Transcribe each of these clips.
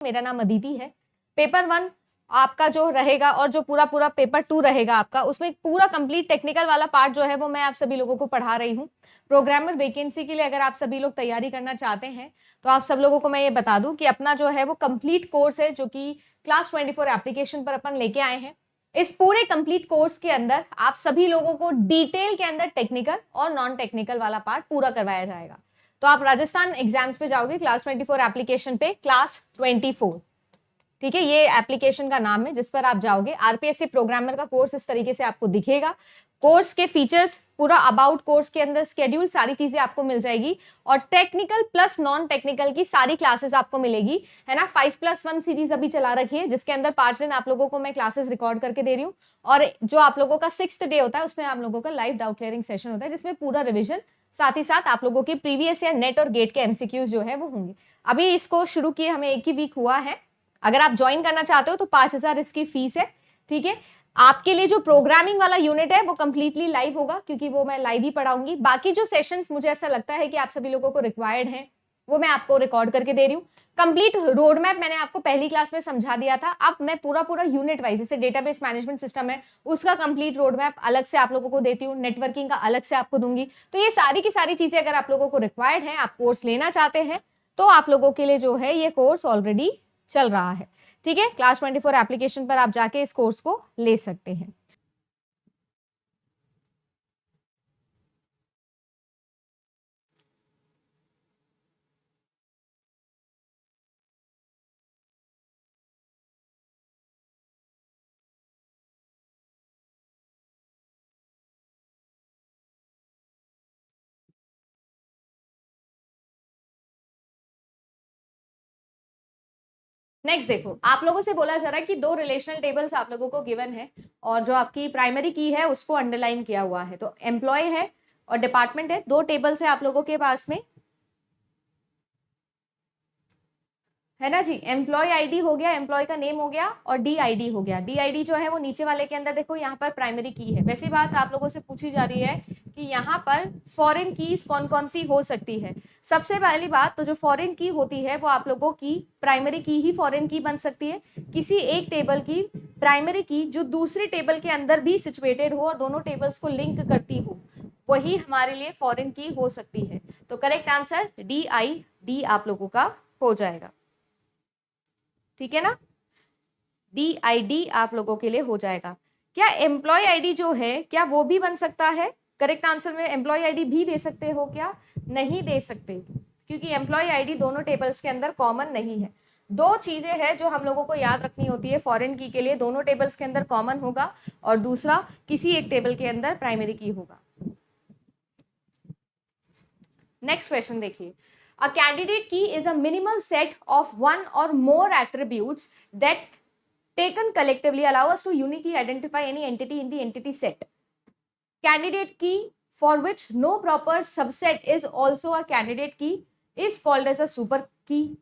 मेरा नाम अदिति है। पेपर 1 आपका जो रहेगा और जो पूरा पेपर 2 रहेगा आपका, उसमें पूरा कंप्लीट टेक्निकल वाला पार्ट जो है वो मैं आप सभी लोगों को पढ़ा रही हूँ। प्रोग्रामर वैकेंसी के लिए अगर आप सभी लोग तैयारी करना चाहते हैं तो आप सब लोगों को मैं ये बता दूं कि अपना जो है वो कंप्लीट कोर्स है जो कि क्लास 24 एप्लीकेशन पर अपन लेके आए हैं। इस पूरे कंप्लीट कोर्स के अंदर आप सभी लोगों को डिटेल के अंदर टेक्निकल और नॉन टेक्निकल वाला पार्ट पूरा करवाया जाएगा। तो आप राजस्थान एग्जाम्स पे जाओगे क्लास 24 एप्लीकेशन पे, क्लास 24, ठीक है, ये एप्लीकेशन का नाम है जिस पर आप जाओगे। आरपीएससी प्रोग्रामर का कोर्स इस तरीके से आपको दिखेगा। कोर्स के फीचर्स, पूरा अबाउट कोर्स के अंदर स्केड्यूल, सारी चीजें आपको मिल जाएगी और टेक्निकल प्लस नॉन टेक्निकल की सारी क्लासेस आपको मिलेगी, है ना। 5+1 सीरीज अभी चला रखी है जिसके अंदर 5 दिन आप लोगों को मैं क्लासेस रिकॉर्ड करके दे रही हूँ और जो आप लोगों का 6th डे होता है उसमें आप लोगों का लाइव डाउट क्लियरिंग सेशन होता है जिसमें पूरा रिविजन, साथ ही साथ आप लोगों की प्रीवियस या नेट और गेट के एमसीक्यूज जो है वो होंगे। अभी इसको शुरू किए हमें 1 ही वीक हुआ है। अगर आप ज्वाइन करना चाहते हो तो 5,000 इसकी फीस है, ठीक है। आपके लिए जो प्रोग्रामिंग वाला यूनिट है वो कंप्लीटली लाइव होगा क्योंकि वो मैं लाइव ही पढ़ाऊंगी। बाकी जो सेशंस मुझे ऐसा लगता है कि आप सभी लोगों को रिक्वायर्ड हैं वो मैं आपको रिकॉर्ड करके दे रही हूँ। कंप्लीट रोड मैप मैंने आपको पहली क्लास में समझा दिया था। अब मैं पूरा यूनिट वाइज, जैसे डेटाबेस मैनेजमेंट सिस्टम है उसका कंप्लीट रोड मैप अलग से आप लोगों को देती हूँ, नेटवर्किंग का अलग से आपको दूंगी। तो ये सारी की सारी चीजें अगर आप लोगों को रिक्वायर्ड है, आप कोर्स लेना चाहते हैं तो आप लोगों के लिए जो है ये कोर्स ऑलरेडी चल रहा है, ठीक है। क्लास 24 एप्लीकेशन पर आप जाके इस कोर्स को ले सकते हैं। नेक्स्ट देखो, आप लोगों से बोला जा रहा है कि 2 रिलेशनल टेबल्स आप लोगों को गिवन है और जो आपकी प्राइमरी की है उसको अंडरलाइन किया हुआ है। तो एम्प्लॉय है और डिपार्टमेंट है, 2 टेबल्स है आप लोगों के पास में, है ना जी। एम्प्लॉय आईडी हो गया, एम्प्लॉय का नेम हो गया और डी आईडी हो गया। डी आईडी जो है वो नीचे वाले के अंदर देखो यहाँ पर प्राइमरी की है। वैसी बात आप लोगों से पूछी जा रही है कि यहाँ पर फॉरेन कीज कौन कौन सी हो सकती है। सबसे पहली बात तो जो फॉरेन की होती है वो आप लोगों की प्राइमरी की ही फॉरेन की बन सकती है। किसी एक टेबल की प्राइमरी की जो दूसरी टेबल के अंदर भी सिचुएटेड हो और दोनों टेबल्स को लिंक करती हो, वही हमारे लिए फॉरेन की हो सकती है। तो correct answer D I D आप लोगों का हो जाएगा, ठीक है ना। डी आई डी आप लोगों के लिए हो जाएगा। क्या एम्प्लॉय आईडी जो है क्या वो भी बन सकता है? करेक्ट आंसर में एम्प्लॉय आईडी भी दे सकते हो क्या? नहीं दे सकते, क्योंकि एम्प्लॉय आईडी दोनों टेबल्स के अंदर कॉमन नहीं है। 2 चीजें हैं जो हम लोगों को याद रखनी होती है फॉरेन की के लिए, दोनों टेबल्स के अंदर कॉमन होगा और दूसरा किसी एक टेबल के अंदर प्राइमरी की होगा। नेक्स्ट क्वेश्चन देखिए, a candidate key is a minimal set of 1 or more attributes that taken collectively allow us to uniquely identify any entity in the entity set. Candidate key for which no proper subset is also a candidate key is called as a super key.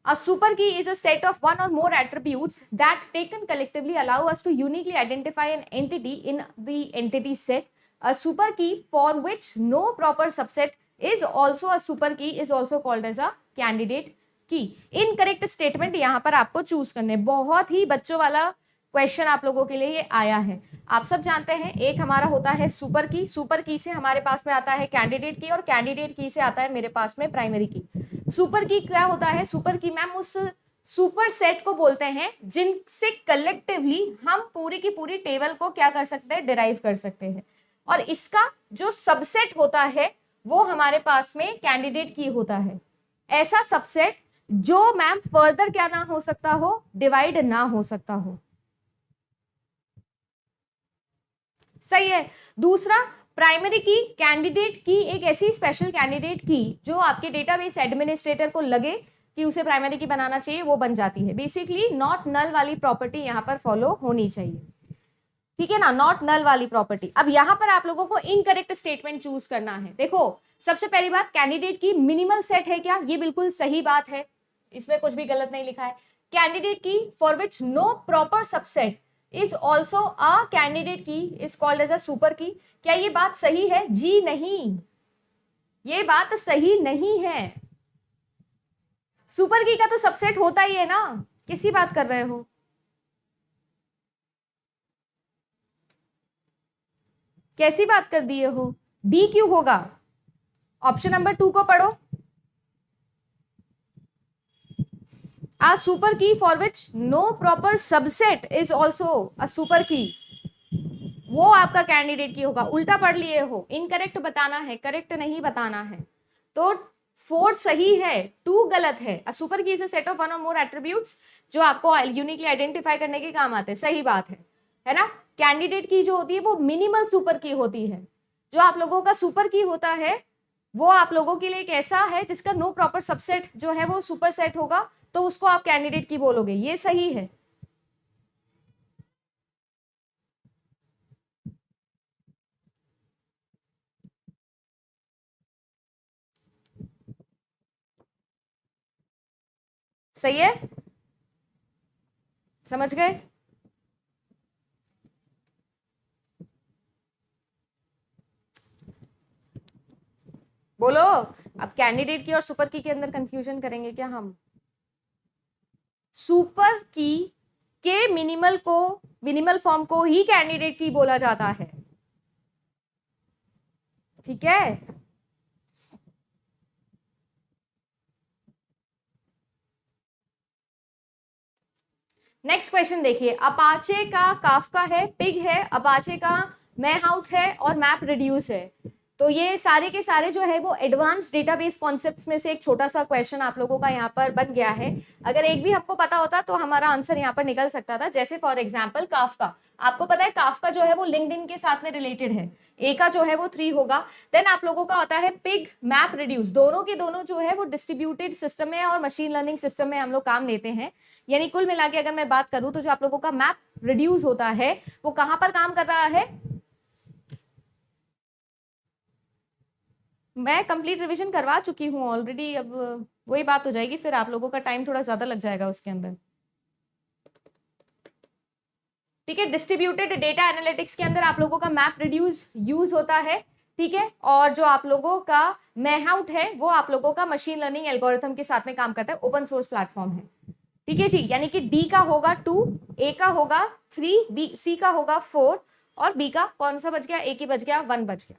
A super key is a set of 1 or more attributes that taken collectively allow us to uniquely identify an entity in the entity set. A super key for which no proper subset is also a super key is also called as a candidate key. Incorrect statement यहाँ पर आपको choose करने, बहुत ही बच्चों वाला question आप लोगों के लिए ये आया है। आप सब जानते हैं एक हमारा होता है सुपर की, सुपर की से हमारे पास में आता है कैंडिडेट की और कैंडिडेट की से आता है मेरे पास में प्राइमरी की। सुपर की क्या होता है? सुपर की मैम उस सुपर सेट को बोलते हैं जिनसे कलेक्टिवली हम पूरी की पूरी टेबल को क्या कर सकते हैं? डिराइव कर सकते हैं। और इसका जो सबसेट होता है वो हमारे पास में कैंडिडेट की होता है। ऐसा सबसेट जो मैम फर्दर क्या ना हो सकता हो? डिवाइड ना हो सकता हो। सही है। दूसरा, प्राइमरी की कैंडिडेट की एक ऐसी स्पेशल कैंडिडेट की जो आपके डेटाबेस एडमिनिस्ट्रेटर को लगे कि उसे प्राइमरी की बनाना चाहिए, वो बन जाती है। बेसिकली नॉट नल वाली प्रॉपर्टी यहां पर फॉलो होनी चाहिए, ठीक है ना, नॉट नल वाली प्रॉपर्टी। अब यहां पर आप लोगों को इनकरेक्ट स्टेटमेंट चूज करना है। देखो सबसे पहली बात, कैंडिडेट की मिनिमल सेट है क्या? ये बिल्कुल सही बात है, इसमें कुछ भी गलत नहीं लिखा है। Candidate key for which no proper subset is also a candidate key is called as a super key. क्या ये बात सही है? जी नहीं, ये बात सही नहीं है। सुपर की का तो सबसेट होता ही है ना, किसी बात कर रहे हो? कैसी बात कर दिए हो? डी क्यों होगा? ऑप्शन नंबर 2 को पढ़ो। A super key for which no proper subset is also a super key, वो आपका कैंडिडेट की होगा। उल्टा पढ़ लिए हो, इनकरेक्ट बताना है, करेक्ट नहीं बताना है। तो 4 सही है, 2 गलत है। अ सुपर की is a set of one और मोर एट्रीब्यूट्स जो आपको यूनिकली आइडेंटिफाई करने के काम आते हैं। सही बात है ना? कैंडिडेट की जो होती है वो मिनिमल सुपर की होती है। जो आप लोगों का सुपर की होता है वो आप लोगों के लिए एक ऐसा है जिसका नो प्रॉपर सबसेट जो है वो सुपर सेट होगा, तो उसको आप कैंडिडेट की बोलोगे। ये सही है। सही है, समझ गए? बोलो। अब कैंडिडेट की और सुपर की के अंदर कंफ्यूजन करेंगे क्या हम? सुपर की के मिनिमल फॉर्म को ही कैंडिडेट की बोला जाता है। ठीक है, नेक्स्ट क्वेश्चन देखिए। अपाचे का काफका है, पिग है, अपाचे का मैहाउट है और मैप रिड्यूस है। तो ये सारे के सारे जो है वो एडवांस डेटाबेस कॉन्सेप्ट्स में से एक छोटा सा क्वेश्चन आप लोगों का यहाँ पर बन गया है। अगर एक भी हमको पता होता तो हमारा आंसर यहाँ पर निकल सकता था। जैसे फॉर एग्जांपल काफका, आपको पता है काफका जो है वो लिंक्डइन के साथ में रिलेटेड है। ए का जो है वो 3 होगा। देन आप लोगों का होता है पिग, मैप, रिड्यूस, दोनों के दोनों जो है वो डिस्ट्रीब्यूटेड सिस्टम में और मशीन लर्निंग सिस्टम में हम लोग काम लेते हैं। यानी कुल मिला के अगर मैं बात करूं तो जो आप लोगों का मैप रिड्यूस होता है वो कहां पर काम कर रहा है? मैं कंप्लीट रिवीजन करवा चुकी हूँ ऑलरेडी। अब वही बात हो जाएगी, फिर आप लोगों का टाइम थोड़ा ज्यादा लग जाएगा उसके अंदर। ठीक है, डिस्ट्रीब्यूटेड डेटा एनालिटिक्स के अंदर आप लोगों का मैप रिड्यूस यूज होता है। ठीक है, और जो आप लोगों का मैहाउट है वो आप लोगों का मशीन लर्निंग एल्गोरिथम के साथ में काम करता है, ओपन सोर्स प्लेटफॉर्म है। ठीक है जी, यानी कि डी का होगा 2, ए का होगा 3, बी सी का होगा 4 और बी का कौन सा बच गया? ए की बच गया, 1 बच गया।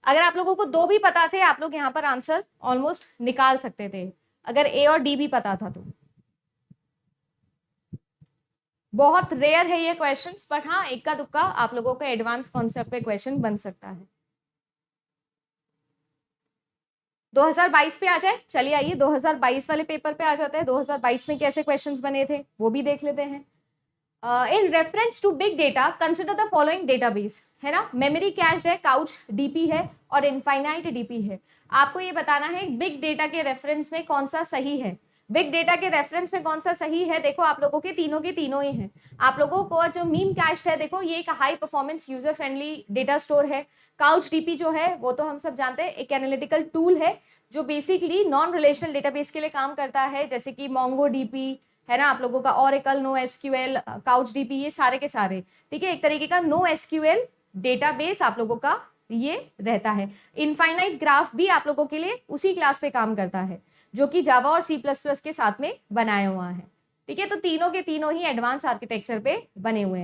अगर आप लोगों को 2 भी पता थे आप लोग यहाँ पर आंसर ऑलमोस्ट निकाल सकते थे, अगर ए और डी भी पता था तो। बहुत रेयर है ये क्वेश्चंस, बट हाँ इक्का दुक्का आप लोगों का एडवांस कॉन्सेप्ट पे क्वेश्चन बन सकता है। 2022 पे आ जाए, चलिए आइए 2022 वाले पेपर पे आ जाते हैं। 2022 में कैसे क्वेश्चंस बने थे वो भी देख लेते हैं। In reference to big data consider the following database, है ना? मेमोरी कैश है, काउच डीपी है और इनफाइनाइट डीपी है। आपको ये बताना है बिग डेटा के रेफरेंस में कौन सा सही है। बिग डेटा के रेफरेंस में कौन सा सही है? देखो आप लोगों के तीनों ही हैं। आप लोगों को जो मीम कैश है, देखो ये एक high performance user friendly data store है। काउच डीपी जो है वो तो हम सब जानते हैं, एक एनालिटिकल टूल है जो बेसिकली नॉन रिलेशनल डेटाबेस के लिए काम करता है, जैसे कि मोंगो डीपी है ना, आप लोगों का Oracle, no SQL, couch DB, ये सारे के सारे। ठीक है, एक तरीके का नो एसक्यूएल डेटाबेस आप लोगों का ये रहता है। इनफाइनाइट ग्राफ भी आप लोगों के लिए उसी क्लास पे काम करता है जो कि जावा और सी प्लस प्लस के साथ में बनाया हुआ है। ठीक है, तो तीनों के तीनों ही एडवांस आर्किटेक्चर पे बने हुए हैं।